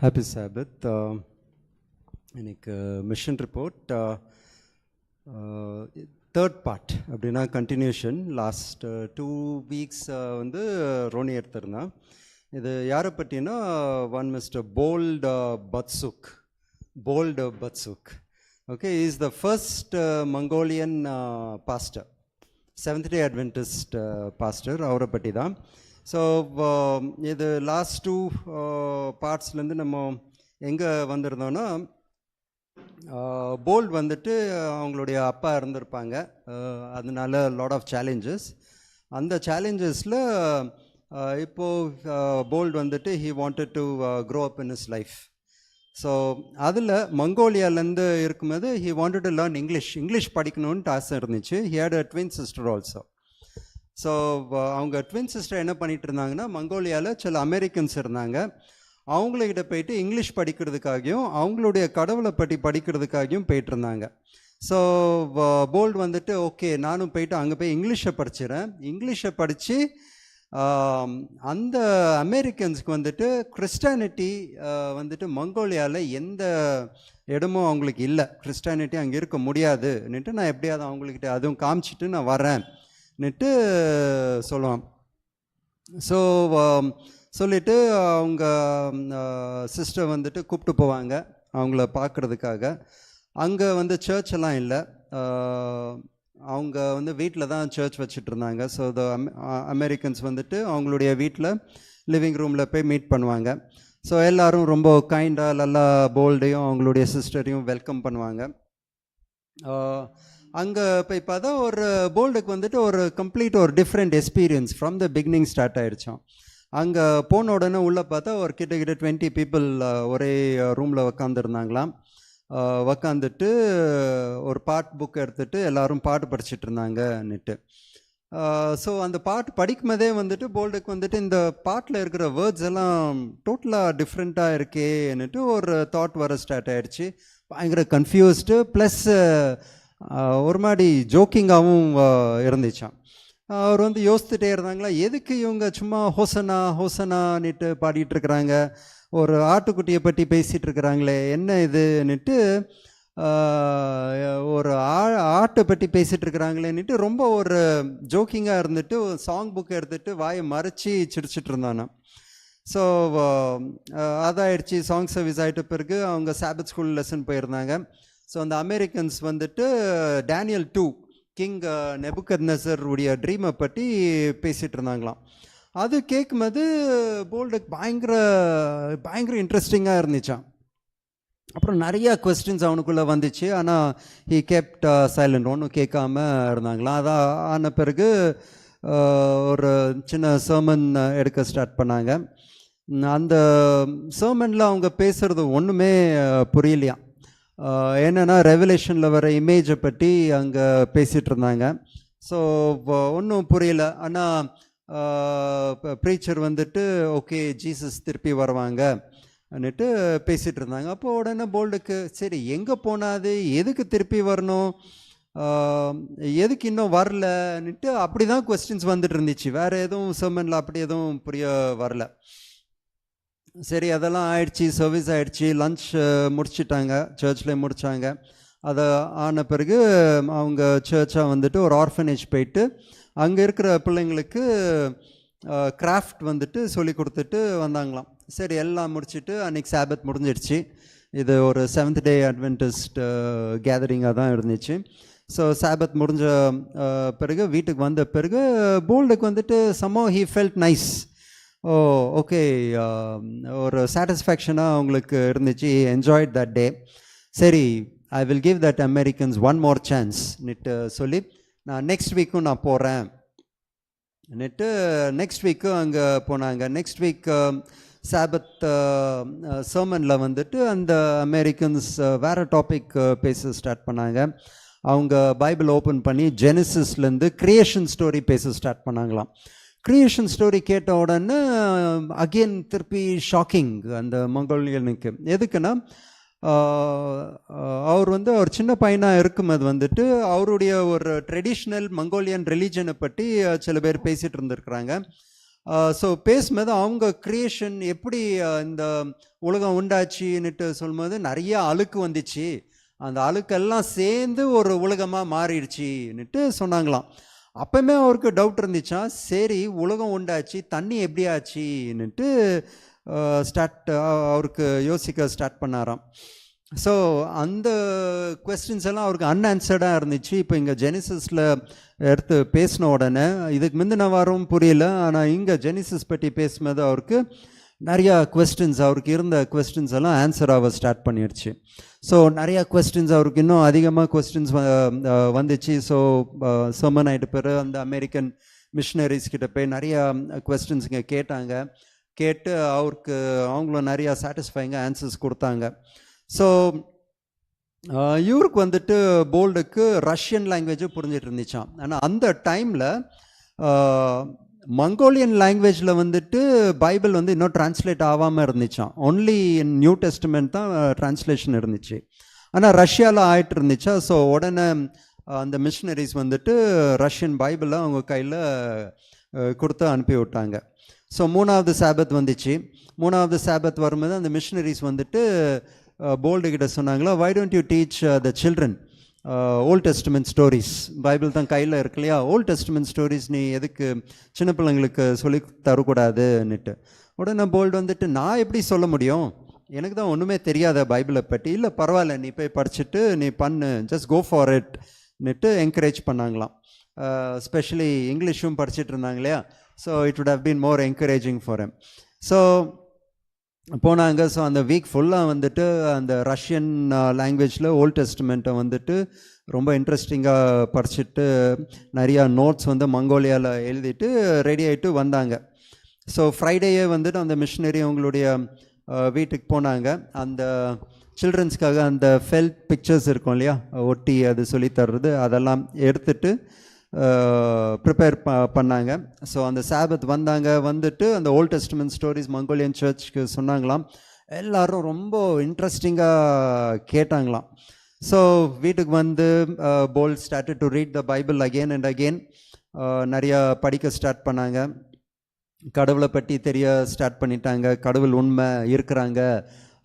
Happy Sabbath. இன்னைக்கு mission report third part அப்படின்னா continuation. Last 2 weeks வந்து ரோனி எடுத்திருந்தான். இது யாரை பற்றினா one mister Batsukh. Okay, is the first Mongolian pastor, seventh day Adventist pastor. அவரை பற்றி தான். ஸோ இது லாஸ்ட் 2 பார்ட்ஸ்லேருந்து நம்ம எங்கே வந்திருந்தோன்னா, போல்ட் வந்துட்டு அவங்களுடைய அப்பா இருந்திருப்பாங்க, அதனால லாட் ஆஃப் சேலஞ்சஸ். அந்த சேலஞ்சஸில் இப்போது போல்ட் வந்துட்டு he wanted to grow up in his life. So அதில் மங்கோலியாவிலேருந்து இருக்கும்போது he wanted to learn English படிக்கணுன்ட்டு ஆசை இருந்துச்சு. He had a twin sister also. So அவங்க ட்வின் சிஸ்டர் என்ன பண்ணிகிட்டு இருந்தாங்கன்னா, மங்கோலியாவில் சில அமெரிக்கன்ஸ் இருந்தாங்க. அவங்கக்கிட்ட போயிட்டு இங்கிலீஷ் படிக்கிறதுக்காகவும் அவங்களுடைய கடவுளை பற்றி படிக்கிறதுக்காகவும் போயிட்டு இருந்தாங்க. ஸோ போல்ட் வந்துட்டு ஓகே, நானும் போயிட்டு அங்கே போய் இங்கிலீஷை படிச்சிடறேன். இங்கிலீஷை படித்து அந்த அமெரிக்கன்ஸுக்கு வந்துட்டு கிறிஸ்டானிட்டி வந்துட்டு மங்கோலியாவில் எந்த இடமும் அவங்களுக்கு இல்லை, கிறிஸ்டானிட்டி அங்கே இருக்க முடியாதுன்னுட்டு நான் எப்படியாவது அவங்கக்கிட்ட அதுவும் காமிச்சிட்டு நான் வரேன்னுட்டு சொல்லுவான். ஸோ சொல்லிவிட்டு அவங்க சிஸ்டர் வந்துட்டு கூப்பிட்டு போவாங்க அவங்கள பார்க்குறதுக்காக. அங்கே வந்து சர்ச் எல்லாம் இல்லை, அவங்க வந்து வீட்டில் தான் சர்ச் வச்சுட்டு இருந்தாங்க. ஸோ த அமெரிக்கன்ஸ் வந்துட்டு அவங்களுடைய வீட்டில் லிவிங் ரூமில் போய் மீட் பண்ணுவாங்க. ஸோ எல்லோரும் ரொம்ப கைண்டாக நல்லா போல்டையும் அவங்களுடைய சிஸ்டரையும் வெல்கம் பண்ணுவாங்க. அங்கே போய் பார்த்தா ஒரு போல்டுக்கு வந்துட்டு ஒரு ஒரு different experience from the beginning start ஆகிடுச்சோம். அங்கே போன உடனே உள்ளே பார்த்தா ஒரு கிட்ட 20 பீப்புள் ஒரே ரூமில் உக்காந்துருந்தாங்களாம். உக்காந்துட்டு ஒரு புக் எடுத்துகிட்டு எல்லோரும் பாட்டு படிச்சுட்டு இருந்தாங்கன்னுட்டு. ஸோ அந்த பாட்டு படிக்கும்போதே வந்துட்டு போல்டுக்கு வந்துட்டு இந்த பாட்டில் இருக்கிற வேர்ட்ஸ் எல்லாம் டோட்டலாக டிஃப்ரெண்ட்டாக இருக்கேன்னுட்டு ஒரு தாட் வர ஸ்டார்ட் ஆகிடுச்சு. பயங்கர கன்ஃபியூஸ்டு ப்ளஸ் ஒரு மாதிரி ஜோக்கிங்காகவும் இருந்துச்சான். அவர் வந்து யோசிச்சுட்டே இருந்தாங்களா, எதுக்கு இவங்க சும்மா ஹோசனான்னுட்டு பாடிட்டு இருக்கிறாங்க, ஒரு ஆட்டுக்குட்டியை பற்றி பேசிகிட்டு இருக்கிறாங்களே, என்ன இதுன்னுட்டு, ஒரு ஆட்டை பற்றி பேசிகிட்டு இருக்கிறாங்களேன்னுட்டு ரொம்ப ஒரு ஜோக்கிங்காக இருந்துட்டு சாங் புக் எடுத்துகிட்டு வாயை மறைச்சி சிரிச்சிட்டு இருந்தானா. ஸோ அதாயிடுச்சு. சாங் சர்வீஸ் ஆகிட்ட பிறகு அவங்க சாபத் ஸ்கூல் லெசன் போயிருந்தாங்க. ஸோ அந்த அமெரிக்கன்ஸ் வந்துட்டு டேனியல் 2 கிங் நெபுகத்நெசர் உடைய ட்ரீமை பற்றி பேசிகிட்டு இருந்தாங்களாம். அது கேட்கும்போது போல்டுக்கு பயங்கர இன்ட்ரெஸ்டிங்காக இருந்துச்சான். அப்புறம் நிறையா கொஸ்டின்ஸ் அவனுக்குள்ளே வந்துச்சு. ஆனால் ஹி கெப்ட் சைலண்ட், ஒன்றும் கேட்காம இருந்தாங்களாம். அதான் ஆன பிறகு ஒரு சின்ன சர்மன் எடுக்க ஸ்டார்ட் பண்ணாங்க. அந்த சர்மனில் அவங்க பேசுகிறது ஒன்றுமே புரியலையாம். என்னென்னா ரெவலேஷனில் வர இமேஜை பற்றி அங்கே பேசிகிட்டு இருந்தாங்க. ஸோ ஒன்றும் புரியல. ஆனால் ப்ரீச்சர் வந்துட்டு ஓகே ஜீசஸ் திருப்பி வருவாங்கன்னுட்டு பேசிகிட்டு இருந்தாங்க. அப்போ உடனே போல்டுக்கு சரி எங்கே போனாது, எதுக்கு திருப்பி வரணும், எதுக்கு இன்னும் வரலன்னுட்டு அப்படி தான் கொஸ்டின்ஸ் வந்துட்டு இருந்துச்சு. வேறு எதுவும் சர்மனில் அப்படி எதுவும் புரிய வரல. சரி அதெல்லாம் ஆயிடுச்சு, சர்வீஸ் ஆகிடுச்சு, லன்ச் முடிச்சிட்டாங்க, சர்ச்சில் முடித்தாங்க. அதை ஆன பிறகு அவங்க சர்ச்சாக வந்துட்டு ஒரு ஆர்ஃபனேஜ் போயிட்டு அங்கே இருக்கிற பிள்ளைங்களுக்கு கிராஃப்ட் வந்துட்டு சொல்லி கொடுத்துட்டு வந்தாங்களாம். சரி எல்லாம் முடிச்சுட்டு அன்றைக்கி சாபத் முடிஞ்சிடுச்சு. இது ஒரு 7th டே அட்வென்டிஸ்ட் கேதரிங்காக தான் இருந்துச்சு. ஸோ சாபத் முடிஞ்ச பிறகு வீட்டுக்கு வந்த பிறகு போல்டுக்கு வந்துட்டு somehow he felt nice. Okay, ஒரு சாட்டிஸ்ஃபேக்ஷனாக அவங்களுக்கு இருந்துச்சு. Enjoyed that day. சரி I will give that Americans one more சான்ஸ்னுட்டு சொல்லி நான் நெக்ஸ்ட் வீக்கும் நான் போகிறேன்னுட்டு நெக்ஸ்ட் வீக்கு அங்கே போனாங்க. நெக்ஸ்ட் வீக் சாபத் சர்மனில் வந்துட்டு அந்த அமெரிக்கன்ஸ் வேறு டாபிக் பேச ஸ்டார்ட் பண்ணாங்க. அவங்க பைபிள் ஓப்பன் பண்ணி ஜெனசிஸ்லேருந்து கிரியேஷன் ஸ்டோரி பேச ஸ்டார்ட் பண்ணாங்களாம். கிரியேஷன் ஸ்டோரி கேட்ட உடனே அகெயின் திருப்பி ஷாக்கிங் அந்த மங்கோலியனுக்கு. எதுக்குன்னா அவர் வந்து ஒரு சின்ன பையனாக இருக்கும்போது வந்துட்டு அவருடைய ஒரு ட்ரெடிஷ்னல் மங்கோலியன் ரிலீஜனை பற்றி சில பேர் பேசிகிட்டு இருந்திருக்கிறாங்க. ஸோ பேசும்போது அவங்க கிரியேஷன் எப்படி இந்த உலகம் உண்டாச்சுன்னுட்டு சொல்லும்போது நிறைய அழுக்கு வந்துச்சு, அந்த அழுக்கெல்லாம் சேர்ந்து ஒரு உலகமாக மாறிடுச்சின்னுட்டு சொன்னாங்களாம். அப்போவுமே அவருக்கு டவுட் இருந்துச்சா, சரி உலகம் உண்டாச்சு, தண்ணி எப்படி ஆச்சுன்னுட்டு அவருக்கு யோசிக்க ஸ்டார்ட் பண்ணாராம். ஸோ அந்த கொஸ்டின்ஸ் எல்லாம் அவருக்கு அன்ஆன்சர்டாக இருந்துச்சு. இப்போ இங்கே ஜெனிசிஸில் எடுத்து பேசின உடனே இதுக்கு முந்தின வாரம் புரியல, ஆனால் இங்கே ஜெனிசிஸ் பற்றி பேசும்போது அவருக்கு நிறையா கொஸ்டின்ஸ், அவருக்கு இருந்த கொஸ்டின்ஸ் எல்லாம் ஆன்சர் ஆக ஸ்டார்ட் பண்ணிடுச்சு. ஸோ நிறையா கொஸ்டின்ஸ் அவருக்கு இன்னும் அதிகமாக கொஸ்டின்ஸ் வந்துச்சு. ஸோ சர்மன் ஆகிட்டு பிறகு அந்த அமெரிக்கன் மிஷினரிஸ் கிட்ட போய் நிறையா கொஸ்டின்ஸ் இங்கே கேட்டு அவருக்கு அவங்களும் நிறையா சாட்டிஸ்ஃபைங்காக ஆன்சர்ஸ் கொடுத்தாங்க. ஸோ இவருக்கு வந்துட்டு போல்டுக்கு ரஷ்யன் லாங்குவேஜும் புரிஞ்சிட்டு இருந்துச்சான். ஆனால் அந்த டைமில் மங்கோலியன் லாங்குவேஜில் வந்துட்டு பைபிள் வந்து இன்னும் டிரான்ஸ்லேட் ஆகாமல் இருந்துச்சான். ஒன்லி இன் நியூ டெஸ்ட்மெண்ட் தான் டிரான்ஸ்லேஷன் இருந்துச்சு. ஆனால் ரஷ்யாவில் ஆகிட்டு இருந்துச்சா. ஸோ உடனே அந்த மிஷினரிஸ் வந்துட்டு ரஷ்யன் பைபிளை அவங்க கையில் கொடுத்து அனுப்பி விட்டாங்க. ஸோ 3வது சாபத் வந்துச்சு. 3வது சாபத் வரும்போது அந்த மிஷினரிஸ் வந்துட்டு போல்டு கிட்ட சொன்னாங்களா, why don't you teach the children Old Testament stories, Bible தான் கையில் இருக்கு இல்லையா, ஓல்ட் டெஸ்ட்மெண்ட் ஸ்டோரிஸ் நீ எதுக்கு சின்ன பிள்ளைங்களுக்கு சொல்லி தரக்கூடாதுன்னுட்டு. உடனே போல்டு வந்துட்டு, நான் எப்படி சொல்ல முடியும், எனக்கு தான் ஒன்றுமே தெரியாத பைபிளை பற்றி. இல்லை பரவாயில்ல, நீ போய் படிச்சுட்டு நீ பண்ணு, ஜஸ்ட் கோ ஃபார் இட்னுட்டு என்கரேஜ் பண்ணாங்களாம். ஸ்பெஷலி இங்கிலீஷும் படிச்சுட்டு இருந்தாங்க இல்லையா. So it would have been more encouraging for him. So போனாங்க. ஸோ அந்த வீக் ஃபுல்லாக வந்துட்டு அந்த ரஷ்யன் லாங்குவேஜில் ஓல்ட் டெஸ்ட்மெண்ட்டை வந்துட்டு ரொம்ப இன்ட்ரெஸ்டிங்காக படிச்சுட்டு நிறையா நோட்ஸ் வந்து மங்கோலியாவில் எழுதிட்டு ரெடி ஆகிட்டு வந்தாங்க. ஸோ ஃப்ரைடேயே வந்துட்டு அந்த மிஷினரி அவங்களுடைய வீட்டுக்கு போனாங்க. அந்த சில்ட்ரன்ஸ்க்காக அந்த ஃபெல்ட் பிக்சர்ஸ் இருக்கும் இல்லையா, ஒட்டி அது சொல்லித்தர்றது, அதெல்லாம் எடுத்துட்டு ப்ரிப்பேர் பண்ணாங்க. ஸோ அந்த சாபத் வந்துட்டு அந்த ஓல்ட் டெஸ்ட்மெண்ட் ஸ்டோரிஸ் மங்கோலியன் சர்ச்சுக்கு சொன்னாங்களாம். எல்லோரும் ரொம்ப இன்ட்ரெஸ்டிங்காக கேட்டாங்களாம். ஸோ வீட்டுக்கு வந்து Bold started to read the Bible again and again. நிறையா படிக்க ஸ்டார்ட் பண்ணாங்க. கடவுளை பற்றி தெரிய ஸ்டார்ட் பண்ணிட்டாங்க. கடவுள் உண்மை இருக்கிறாங்க,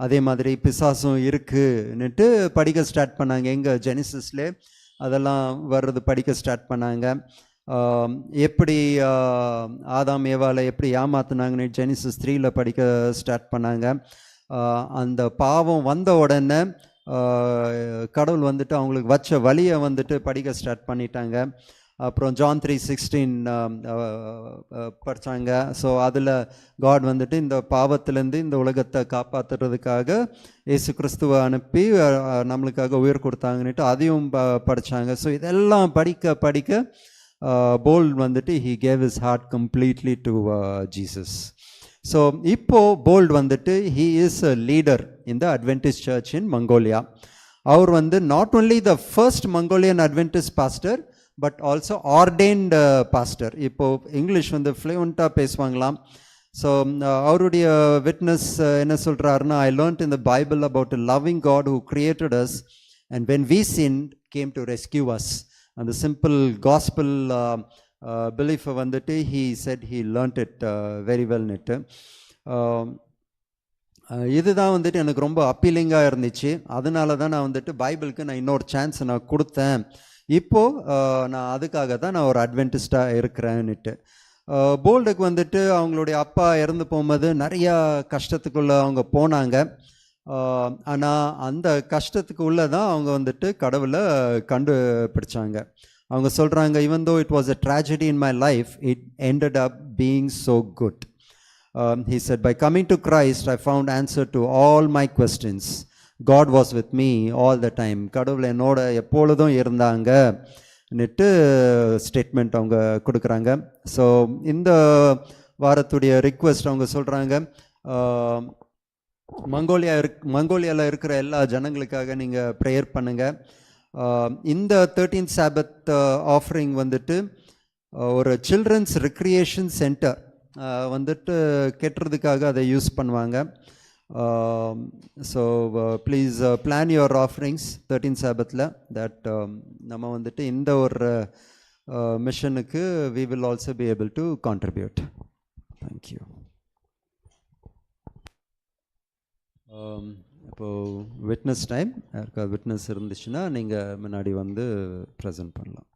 அதே மாதிரி பிசாசும் இருக்குன்னுட்டு படிக்க ஸ்டார்ட் பண்ணாங்க. எங்கள் ஜெனிசிஸ்லே அதெல்லாம் வர்றது படிக்க ஸ்டார்ட் பண்ணாங்க. எப்படி ஆதாம் ஏவாளை எப்படி ஏமாத்துனாங்கன்னு ஜெனிசிஸ் 3 படிக்க ஸ்டார்ட் பண்ணாங்க. அந்த பாவம் வந்த உடனே கடவுள் வந்துட்டு அவங்களுக்கு வச்ச வழியை வந்துட்டு படிக்க ஸ்டார்ட் பண்ணிட்டாங்க. அப்புறம் ஜான் 3:16 படித்தாங்க. ஸோ அதில் காட் வந்துட்டு இந்த பாவத்திலேருந்து இந்த உலகத்தை காப்பாற்றுறதுக்காக இயேசு கிறிஸ்துவை அனுப்பி நம்மளுக்காக உயிர் கொடுத்தாங்கன்னுட்டு அதையும் படித்தாங்க. ஸோ இதெல்லாம் படிக்க போல்ட் வந்துட்டு he gave his heart completely to Jesus. So இப்போது போல்ட் வந்துட்டு he is a leader in the Adventist church in Mongolia. அவர் வந்து not only the first Mongolian Adventist pastor but also ordained pastor. இப்போது English வந்து ஃப்ளூயண்ட்டாக பேசுவாங்களாம். So அவருடைய witness என்ன சொல்கிறாருன்னா, I learned in the Bible about a loving God who created us and when we sinned came to rescue us. அந்த simple gospel பிலீஃபை வந்துட்டு he said he learned it very வெல்னுட்டு. இதுதான் வந்துட்டு எனக்கு ரொம்ப அப்பீலிங்காக இருந்துச்சு. அதனால தான் நான் வந்துட்டு பைபிளுக்கு நான் இன்னொரு சான்ஸ் நான் கொடுத்தேன். இப்போது நான் அதுக்காக தான் நான் ஒரு அட்வென்டிஸ்டாக இருக்கிறேன்னுட்டு. போல்டுக்கு வந்துட்டு அவங்களுடைய அப்பா இறந்து போகும்போது நிறையா கஷ்டத்துக்குள்ளே அவங்க போனாங்க. ஆனால் அந்த கஷ்டத்துக்கு உள்ளே தான் அவங்க வந்துட்டு கடவுளை கண்டுபிடிச்சாங்க. அவங்க சொல்கிறாங்க, even though it was a tragedy in my life, it ended up being so good. He said, by coming to Christ, I found answer to all my questions. God was with me all the time. கடவுள் என்னோட எப்பொழுதும் இருந்தாங்கன்னுட்டு statement அவங்க கொடுக்குறாங்க. So இந்த வாரத்துடைய request அவங்க சொல்கிறாங்க, மங்கோலியாவில் இருக்கிற எல்லா ஜனங்களுக்காக நீங்கள் ப்ரேயர் பண்ணுங்கள். இந்த 13th சாபத் ஆஃபரிங் வந்துட்டு ஒரு சில்ட்ரன்ஸ் ரெக்ரியேஷன் சென்டர் வந்துட்டு கெட்டுறதுக்காக அதை யூஸ் பண்ணுவாங்க. So please plan your offerings 13th சாபத்தில் தட் நம்ம வந்துட்டு இந்த ஒரு மிஷனுக்கு we will also be able to contribute. Thank you. இப்போது விட்னஸ் டைம். யாருக்காவது விட்னஸ் இருந்துச்சுன்னா நீங்கள் முன்னாடி வந்து ப்ரெசென்ட் பண்ணலாம்.